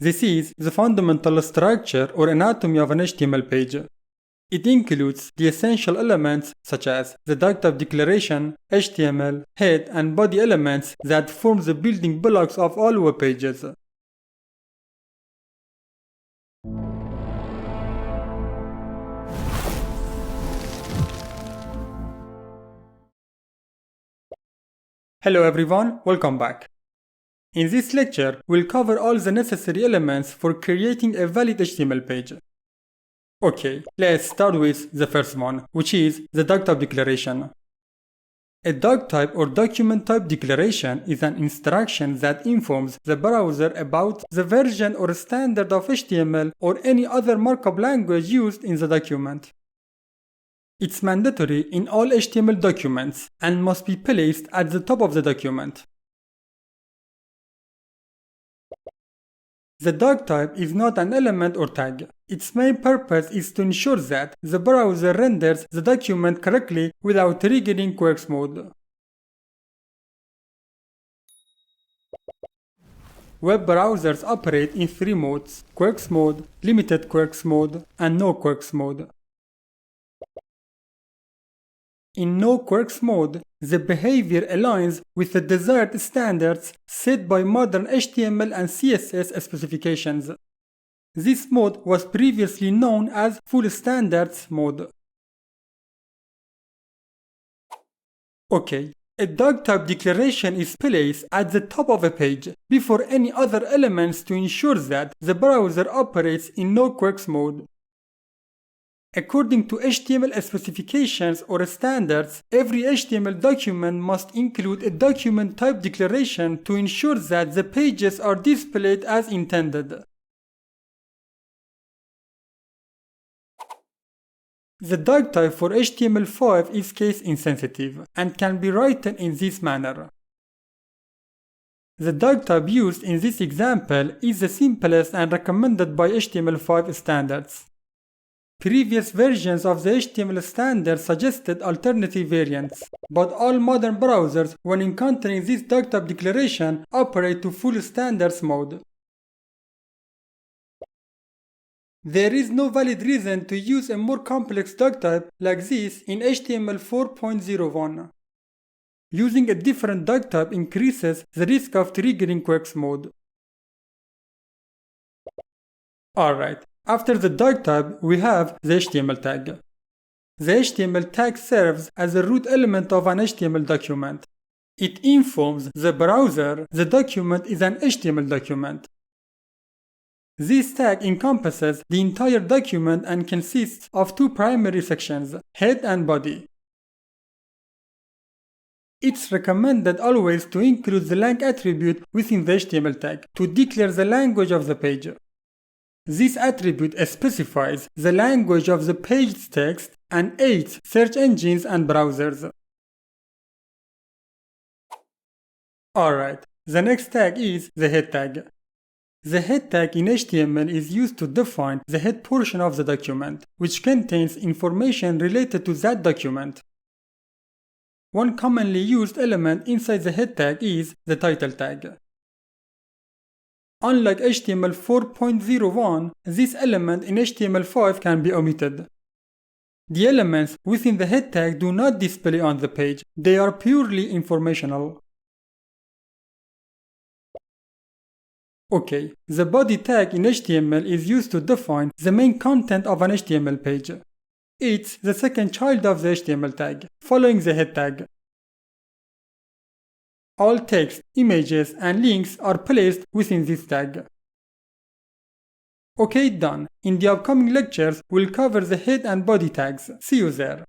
This is the fundamental structure or anatomy of an HTML page. It includes the essential elements such as the doc type declaration, HTML, head and body elements that form the building blocks of all web pages. Hello everyone, welcome back. In this lecture, we'll cover all the necessary elements for creating a valid HTML page. Okay, let's start with the first one, which is the doc type declaration. A doc type or document type declaration is an instruction that informs the browser about the version or standard of HTML or any other markup language used in the document. It's mandatory in all HTML documents and must be placed at the top of the document. The doc type is not an element or tag. Its main purpose is to ensure that the browser renders the document correctly without triggering quirks mode. Web browsers operate in three modes: quirks mode, limited quirks mode, and no quirks mode. In no quirks mode, the behavior aligns with the desired standards set by modern HTML and CSS specifications. This mode was previously known as full standards mode. Okay, a doc type declaration is placed at the top of a page before any other elements to ensure that the browser operates in no quirks mode. According to HTML specifications or standards, every HTML document must include a document type declaration to ensure that the pages are displayed as intended. The doc type for HTML5 is case insensitive and can be written in this manner. The doc type used in this example is the simplest and recommended by HTML5 standards. Previous versions of the HTML standard suggested alternative variants, but all modern browsers, when encountering this doc type declaration, operate to full standards mode. There is no valid reason to use a more complex doc type like this in HTML 4.01. Using a different doc type increases the risk of triggering quirks mode. Alright. After the doc type, we have the HTML tag. The HTML tag serves as a root element of an HTML document. It informs the browser the document is an HTML document. This tag encompasses the entire document and consists of two primary sections, head and body. It's recommended always to include the lang attribute within the HTML tag to declare the language of the page. This attribute specifies the language of the page's text and aids search engines and browsers. Alright, the next tag is the head tag. The head tag in HTML is used to define the head portion of the document, which contains information related to that document. One commonly used element inside the head tag is the title tag. Unlike HTML 4.01, this element in HTML5 can be omitted. The elements within the head tag do not display on the page, they are purely informational. Okay, the body tag in HTML is used to define the main content of an HTML page. It's the second child of the HTML tag, following the head tag. All text, images, and links are placed within this tag. Okay, done. In the upcoming lectures, we'll cover the head and body tags. See you there.